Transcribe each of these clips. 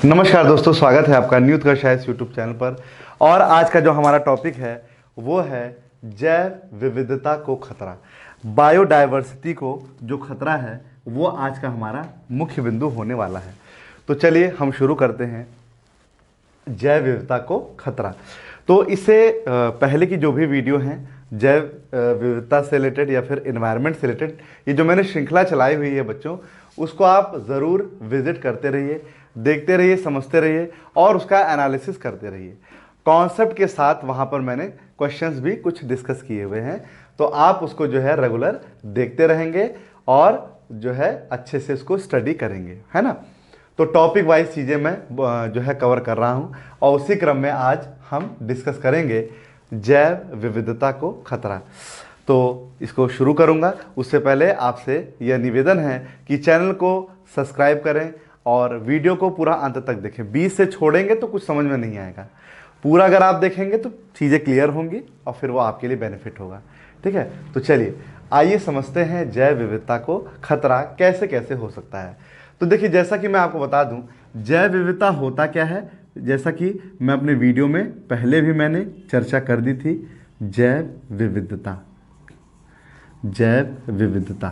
नमस्कार दोस्तों, स्वागत है आपका न्यू उत्कर्ष आईएएस यूट्यूब चैनल पर। और आज का जो हमारा टॉपिक है वो है जैव विविधता को खतरा। बायोडायवर्सिटी को जो खतरा है वो आज का हमारा मुख्य बिंदु होने वाला है। तो चलिए हम शुरू करते हैं। जैव विविधता को खतरा, तो इससे पहले की जो भी वीडियो हैं जैव विविधता से रिलेटेड या फिर एनवायरनमेंट से रिलेटेड, ये जो मैंने श्रृंखला चलाई हुई है बच्चों, उसको आप ज़रूर विजिट करते रहिए, देखते रहिए, समझते रहिए और उसका एनालिसिस करते रहिए। कॉन्सेप्ट के साथ वहाँ पर मैंने क्वेश्चंस भी कुछ डिस्कस किए हुए हैं, तो आप उसको जो है रेगुलर देखते रहेंगे और जो है अच्छे से उसको स्टडी करेंगे, है ना। तो टॉपिक वाइज चीज़ें मैं जो है कवर कर रहा हूँ और उसी क्रम में आज हम डिस्कस करेंगे जैव विविधता को खतरा। तो इसको शुरू करूँगा, उससे पहले आपसे यह निवेदन है कि चैनल को सब्सक्राइब करें और वीडियो को पूरा अंत तक देखें। बीच से छोड़ेंगे तो कुछ समझ में नहीं आएगा, पूरा अगर आप देखेंगे तो चीज़ें क्लियर होंगी और फिर वो आपके लिए बेनिफिट होगा। ठीक है, तो चलिए आइए समझते हैं जैव विविधता को खतरा कैसे कैसे हो सकता है। तो देखिए, जैसा कि मैं आपको बता दूं, जैव विविधता होता क्या है, जैसा कि मैं अपने वीडियो में पहले भी मैंने चर्चा कर दी थी। जैव विविधता, जैव विविधता,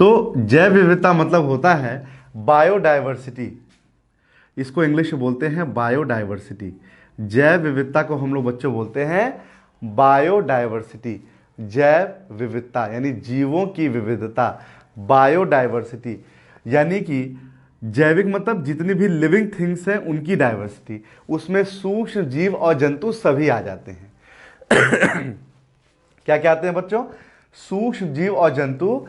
तो जैव विविधता मतलब होता है बायोडायवर्सिटी। इसको इंग्लिश में बोलते हैं बायोडायवर्सिटी। जैव विविधता को हम लोग बच्चों बोलते हैं बायोडायवर्सिटी। जैव विविधता यानी जीवों की विविधता, बायोडायवर्सिटी यानी कि जैविक मतलब जितनी भी लिविंग थिंग्स हैं उनकी डाइवर्सिटी, उसमें सूक्ष्म जीव और जंतु सभी आ जाते हैं। क्या क्या आते हैं बच्चों? सूक्ष्म जीव और जंतु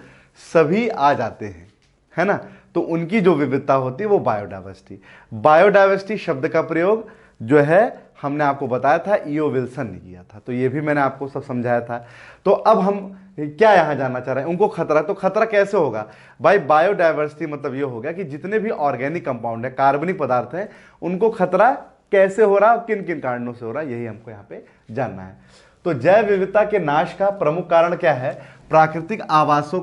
सभी आ जाते हैं, है ना। तो उनकी जो विविधता होती है वो बायोडाइवर्सिटी। बायोडाइवर्सिटी शब्द का प्रयोग जो है हमने आपको बताया था, ईओ विल्सन ने किया था, तो ये भी मैंने आपको सब समझाया था। तो अब हम क्या यहाँ जानना चाह रहे हैं, उनको खतरा, तो खतरा कैसे होगा भाई? बायोडाइवर्सिटी मतलब ये हो गया कि जितने भी ऑर्गेनिक कंपाउंड है, कार्बनिक पदार्थ हैं, उनको खतरा कैसे हो रहा है, किन किन कारणों से हो रहा है, यही हमको यहाँ पे जानना है। तो जैव विविधता के नाश का प्रमुख कारण क्या है? प्राकृतिक आवासों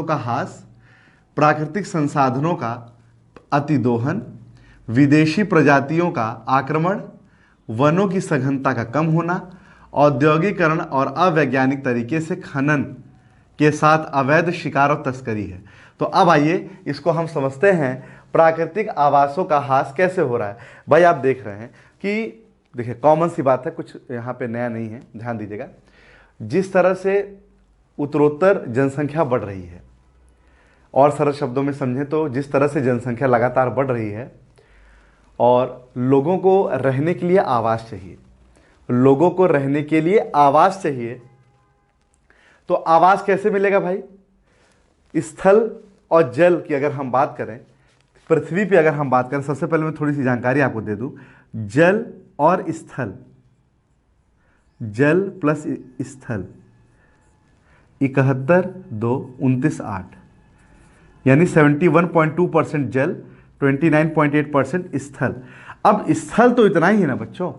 का ह्रास, प्राकृतिक संसाधनों का अतिदोहन, विदेशी प्रजातियों का आक्रमण, वनों की सघनता का कम होना, औद्योगिकरण और अवैज्ञानिक तरीके से खनन के साथ अवैध शिकार और तस्करी है। तो अब आइए इसको हम समझते हैं, प्राकृतिक आवासों का ह्रास कैसे हो रहा है। भाई आप देख रहे हैं कि देखिए, कॉमन सी बात है, कुछ यहाँ पे नया नहीं है, ध्यान दीजिएगा। जिस तरह से उत्तरोत्तर जनसंख्या बढ़ रही है, और सरल शब्दों में समझें तो जिस तरह से जनसंख्या लगातार बढ़ रही है और लोगों को रहने के लिए आवास चाहिए, लोगों को रहने के लिए आवास चाहिए, तो आवास कैसे मिलेगा भाई? स्थल और जल की अगर हम बात करें, पृथ्वी पे अगर हम बात करें, सबसे पहले मैं थोड़ी सी जानकारी आपको दे दूं। जल और स्थल, जल प्लस स्थल 71, 2, 29, 8 यानी 71.2% जल, 29.8% स्थल। अब स्थल तो इतना ही है ना बच्चों,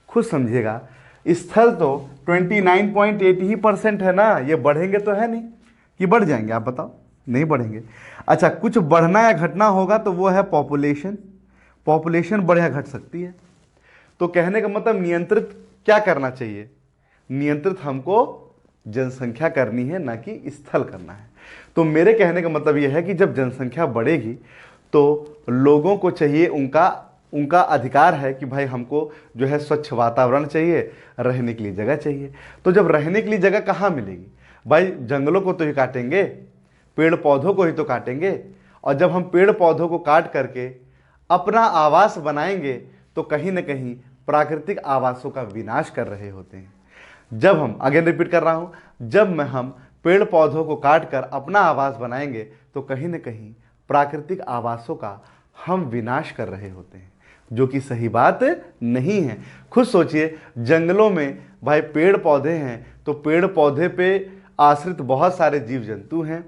खुद समझिएगा, स्थल तो 29.8 ही % है ना, ये बढ़ेंगे तो है नहीं कि बढ़ जाएंगे? आप बताओ, नहीं बढ़ेंगे। अच्छा, कुछ बढ़ना या घटना होगा तो वो है पॉपुलेशन। पॉपुलेशन बढ़ या घट सकती है। तो कहने का मतलब नियंत्रित क्या करना चाहिए? नियंत्रित हमको जनसंख्या करनी है, ना कि स्थल करना है। तो मेरे कहने का मतलब यह है कि जब जनसंख्या बढ़ेगी तो लोगों को चाहिए, उनका अधिकार है कि भाई हमको जो है स्वच्छ वातावरण चाहिए, रहने के लिए जगह चाहिए। तो जब रहने के लिए जगह कहाँ मिलेगी भाई? जंगलों को तो ही काटेंगे, पेड़ पौधों को ही तो काटेंगे, और जब हम पेड़ पौधों को काट करके अपना आवास बनाएंगे तो कहीं ना कहीं प्राकृतिक आवासों का विनाश कर रहे होते हैं। जब हम, अगेन रिपीट कर रहा हूं, जब हम पेड़ पौधों को काट कर अपना आवास बनाएंगे तो कहीं ना कहीं प्राकृतिक आवासों का हम विनाश कर रहे होते हैं, जो कि सही बात नहीं है। खुद सोचिए, जंगलों में भाई पेड़ पौधे हैं तो पेड़ पौधे पे आश्रित बहुत सारे जीव जंतु हैं,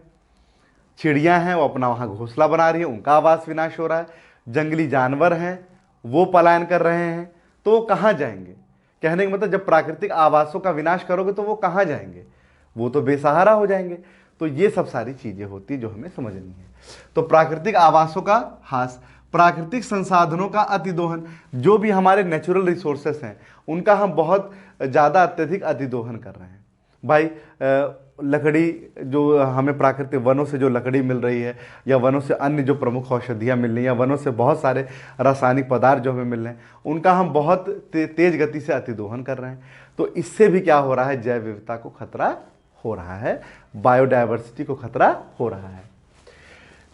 चिड़ियां हैं, वो अपना वहां घोंसला बना रही है, उनका आवास विनाश हो रहा है। जंगली जानवर हैं, वो पलायन कर रहे हैं, तो वो कहाँ जाएंगे? कहने का मतलब जब प्राकृतिक आवासों का विनाश करोगे तो वो कहाँ जाएंगे? वो तो बेसहारा हो जाएंगे। तो ये सब सारी चीज़ें होती है जो हमें समझनी है। तो प्राकृतिक आवासों का ह्रास, प्राकृतिक संसाधनों का अतिदोहन, जो भी हमारे नेचुरल रिसोर्सेस हैं उनका हम बहुत ज़्यादा अत्यधिक अतिदोहन कर रहे हैं। भाई लकड़ी, जो हमें प्राकृतिक वनों से जो लकड़ी मिल रही है, या वनों से अन्य जो प्रमुख औषधियाँ मिल रही हैं, या वनों से बहुत सारे रासायनिक पदार्थ जो हमें मिल रहे हैं, उनका हम बहुत तेज गति से अतिदोहन कर रहे हैं। तो इससे भी क्या हो रहा है, जैव विविधता को खतरा हो रहा है, बायोडायवर्सिटी को खतरा हो रहा है।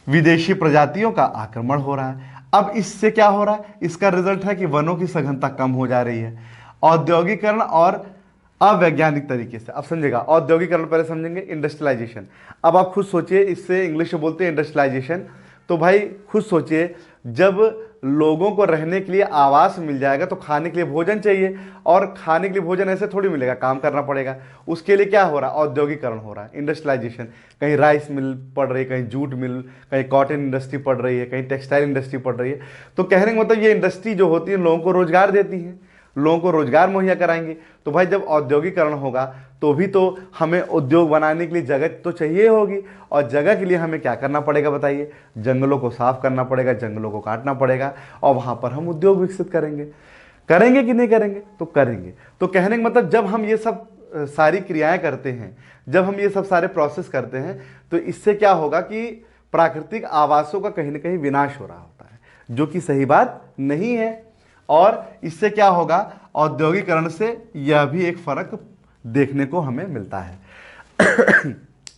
विदेशी प्रजातियों का आक्रमण हो रहा है। अब इससे क्या हो रहा है, इसका रिजल्ट है कि वनों की सघनता कम हो जा रही है। औद्योगिकरण और अवैज्ञानिक तरीके से, अब समझेगा, औद्योगिकरण पहले समझेंगे, इंडस्ट्रियलाइजेशन। अब आप खुद सोचिए, इससे इंग्लिश में बोलते हैं इंडस्ट्रियलाइजेशन। तो भाई खुद सोचिए, जब लोगों को रहने के लिए आवास मिल जाएगा तो खाने के लिए भोजन चाहिए, और खाने के लिए भोजन ऐसे थोड़ी मिलेगा, काम करना पड़ेगा। उसके लिए क्या हो रहा है, औद्योगिकरण हो रहा है, इंडस्ट्रियलाइजेशन। कहीं राइस मिल पड़ रही है, कहीं जूट मिल, कहीं कॉटन इंडस्ट्री पड़ रही है, कहीं टेक्सटाइल इंडस्ट्री पड़ रही है। तो कहने का मतलब ये इंडस्ट्री जो होती है लोगों को रोजगार देती है, लोगों को रोजगार मुहैया कराएंगे। तो भाई जब औद्योगिकरण होगा तो भी तो हमें उद्योग बनाने के लिए जगह तो चाहिए होगी, और जगह के लिए हमें क्या करना पड़ेगा बताइए, जंगलों को साफ करना पड़ेगा, जंगलों को काटना पड़ेगा, और वहां पर हम उद्योग विकसित करेंगे। करेंगे कि नहीं करेंगे, तो करेंगे। तो कहने का मतलब जब हम ये सब सारी क्रियाएं करते हैं, जब हम ये सब सारे प्रोसेस करते हैं, तो इससे क्या होगा कि प्राकृतिक आवासों का कहीं ना कहीं विनाश हो रहा होता है, जो कि सही बात नहीं है। और इससे क्या होगा, औद्योगिकरण से यह भी एक फर्क देखने को हमें मिलता है।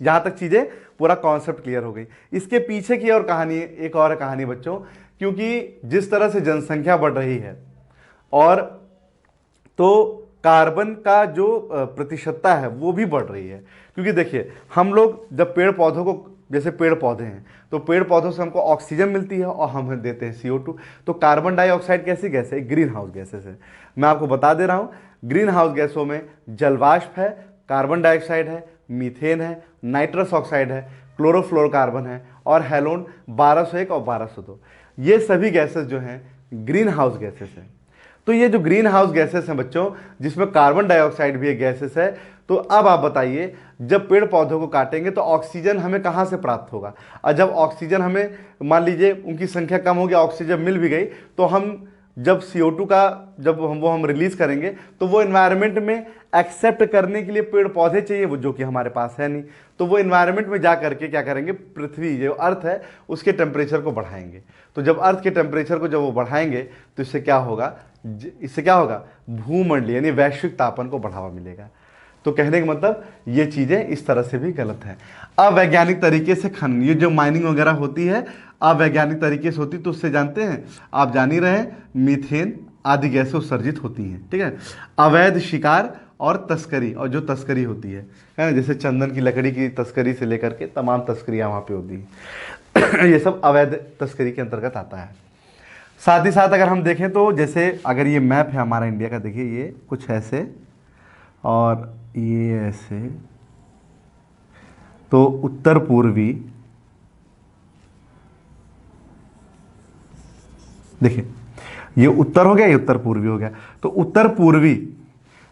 यहां तक चीजें पूरा कॉन्सेप्ट क्लियर हो गई। इसके पीछे की और कहानी, एक और कहानी बच्चों, क्योंकि जिस तरह से जनसंख्या बढ़ रही है, और तो कार्बन का जो प्रतिशतता है वो भी बढ़ रही है। क्योंकि देखिए, हम लोग जब पेड़ पौधों को, जैसे पेड़ पौधे हैं, तो पेड़ पौधों से हमको ऑक्सीजन मिलती है और हम देते हैं CO2। तो कार्बन डाइऑक्साइड कैसी गैस है, ग्रीन हाउस गैसेस है। मैं आपको बता दे रहा हूँ, ग्रीन हाउस गैसों में जलवाष्प है, कार्बन डाइऑक्साइड है, मीथेन है, नाइट्रस ऑक्साइड है, क्लोरोफ्लोरोकार्बन है, और हेलोन 1201 और 1202। ये सभी गैसेस जो हैं ग्रीन हाउस गैसेस हैं। तो ये जो ग्रीन हाउस गैसेस हैं बच्चों, जिसमें कार्बन डाइऑक्साइड भी एक गैसेस है, तो अब आप बताइए, जब पेड़ पौधों को काटेंगे तो ऑक्सीजन हमें कहाँ से प्राप्त होगा। और जब ऑक्सीजन हमें, मान लीजिए उनकी संख्या कम हो गई, ऑक्सीजन मिल भी गई, तो हम जब CO2 का जब हम रिलीज करेंगे, तो वो इन्वायरमेंट में एक्सेप्ट करने के लिए पेड़ पौधे चाहिए, वो जो कि हमारे पास है नहीं। तो वो इन्वायरमेंट में जा करके क्या करेंगे, पृथ्वी जो अर्थ है उसके टेम्परेचर को बढ़ाएंगे। तो जब अर्थ के टेम्परेचर को जब वो बढ़ाएंगे, तो इससे क्या होगा, भूमंडलीय यानी वैश्विक तापमान को बढ़ावा मिलेगा। तो कहने का मतलब ये चीजें इस तरह से भी गलत है। अवैज्ञानिक तरीके से खनन, ये जो माइनिंग वगैरह होती है अवैज्ञानिक तरीके से होती, तो उससे जानते हैं, आप जान ही रहे हैं, मीथेन आदि गैसें उत्सर्जित होती हैं। ठीक है। अवैध शिकार और तस्करी, और जो तस्करी होती है ना, जैसे चंदन की लकड़ी की तस्करी से लेकर के तमाम तस्करियां वहां पे होती हैं। ये सब अवैध तस्करी के अंतर्गत आता है। साथ ही साथ अगर हम देखें तो, जैसे अगर ये मैप है हमारा इंडिया का, देखिए ये कुछ ऐसे और ये ऐसे, तो उत्तर पूर्वी, देखिए ये उत्तर हो गया, ये उत्तर पूर्वी हो गया। तो उत्तर पूर्वी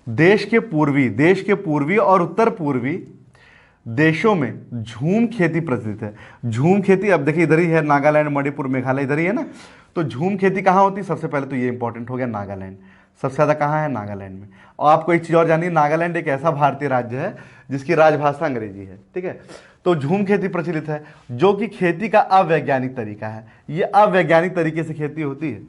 देश के पूर्वी और उत्तर पूर्वी देशों में झूम खेती प्रचलित है। झूम खेती, अब देखिए इधर ही है, नागालैंड, मणिपुर, मेघालय इधर ही है ना। तो झूम खेती कहाँ होती है, सबसे पहले तो ये इंपॉर्टेंट हो गया, नागालैंड। सबसे ज़्यादा कहाँ है, नागालैंड में। और आपको एक चीज़ और जानिए, नागालैंड एक ऐसा भारतीय राज्य है जिसकी राजभाषा अंग्रेजी है। ठीक है। तो झूम खेती प्रचलित है, जो कि खेती का अवैज्ञानिक तरीका है। ये अवैज्ञानिक तरीके से खेती होती है।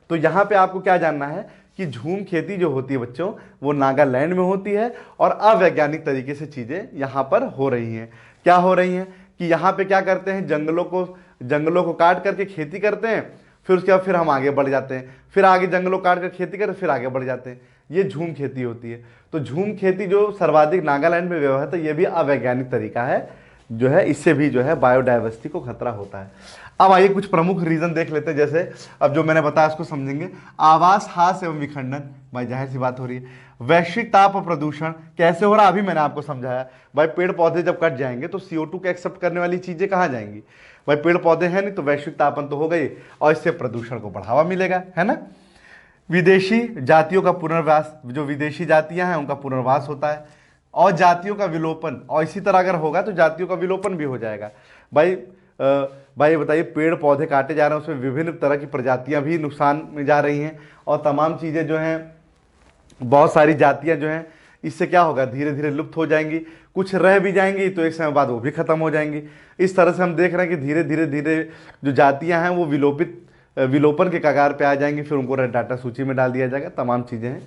तो यहाँ पे आपको क्या जानना है कि झूम खेती जो होती है बच्चों, वो नागालैंड में होती है, और अवैज्ञानिक तरीके से चीज़ें यहाँ पर हो रही हैं। क्या हो रही हैं कि यहाँ पे क्या करते हैं, जंगलों को काट करके खेती करते हैं, फिर उसके बाद फिर हम आगे बढ़ जाते हैं, फिर आगे जंगलों काट कर खेती करते, फिर आगे बढ़ जाते हैं। ये झूम खेती होती है। तो झूम खेती जो सर्वाधिक नागालैंड में व्यवहार है, ये भी अवैज्ञानिक तरीका है, जो है इससे भी जो है बायोडाइवर्सिटी को खतरा होता है। अब आइए कुछ प्रमुख रीजन देख लेते हैं। जैसे अब जो मैंने बताया उसको समझेंगे। आवास ह्रास एवं विखंडन, भाई जाहिर सी बात हो रही है। वैश्विक ताप और प्रदूषण कैसे हो रहा है, अभी मैंने आपको समझाया। भाई पेड़ पौधे जब कट जाएंगे तो CO2 को एक्सेप्ट करने वाली चीजें कहाँ जाएंगी, भाई पेड़ पौधे हैं नहीं, तो वैश्विक तापन तो हो गई, और इससे प्रदूषण को बढ़ावा मिलेगा, है ना। विदेशी जातियों का पुनर्वास, जो विदेशी जातियां हैं उनका पुनर्वास होता है। और जातियों का विलोपन, और इसी तरह अगर होगा तो जातियों का विलोपन भी हो जाएगा। भाई भाई बताइए, पेड़ पौधे काटे जा रहे हैं, उसमें विभिन्न तरह की प्रजातियां भी नुकसान में जा रही हैं, और तमाम चीज़ें जो हैं, बहुत सारी जातियां जो हैं, इससे क्या होगा, धीरे धीरे लुप्त हो जाएंगी। कुछ रह भी जाएंगी तो एक समय बाद वो भी खत्म हो जाएंगी। इस तरह से हम देख रहे हैं कि धीरे धीरे धीरे जो जातियां हैं वो विलोपन के कगार पे आ जाएंगी, फिर उनको रेड डाटा सूची में डाल दिया जाएगा, तमाम चीज़ें हैं।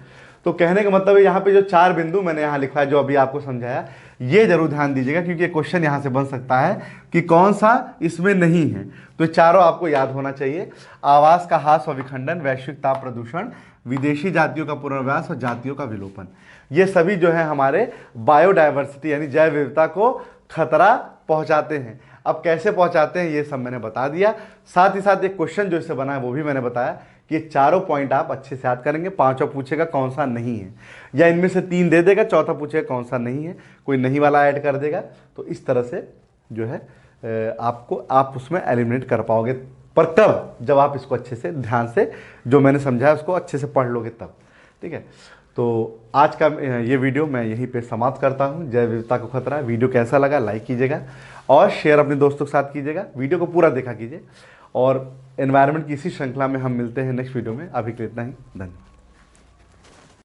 तो कहने का मतलब है यहाँ पे जो 4 बिंदु मैंने यहाँ लिखा है, जो अभी आपको समझाया, ये जरूर ध्यान दीजिएगा, क्योंकि क्वेश्चन यहाँ से बन सकता है कि कौन सा इसमें नहीं है। तो चारों आपको याद होना चाहिए: आवास का ह्रास और विखंडन, वैश्विक ताप प्रदूषण, विदेशी जातियों का पुनर्वास और जातियों का विलोपन। ये सभी जो है हमारे बायोडायवर्सिटी यानी जैव विविधता को खतरा पहुंचाते हैं। अब कैसे पहुंचाते हैं ये सब मैंने बता दिया। साथ ही साथ एक क्वेश्चन जो इससे बना है वो भी मैंने बताया कि ये चारों पॉइंट आप अच्छे से याद करेंगे। पांचवा पूछेगा कौन सा नहीं है, या इनमें से 3 दे देगा, चौथा पूछेगा कौन सा नहीं है, कोई नहीं वाला ऐड कर देगा। तो इस तरह से जो है आप उसमें एलिमिनेट कर पाओगे, पर तब जब आप इसको अच्छे से ध्यान से, जो मैंने समझाया उसको अच्छे से पढ़ लोगे तब। ठीक है, तो आज का ये वीडियो मैं यहीं पे समाप्त करता हूँ। जैव विविधता को खतरा। वीडियो कैसा लगा लाइक कीजिएगा और शेयर अपने दोस्तों के साथ कीजिएगा। वीडियो को पूरा देखा कीजिए, और एनवायरनमेंट की इसी श्रृंखला में हम मिलते हैं नेक्स्ट वीडियो में। अभी के लिए इतना ही, धन्यवाद।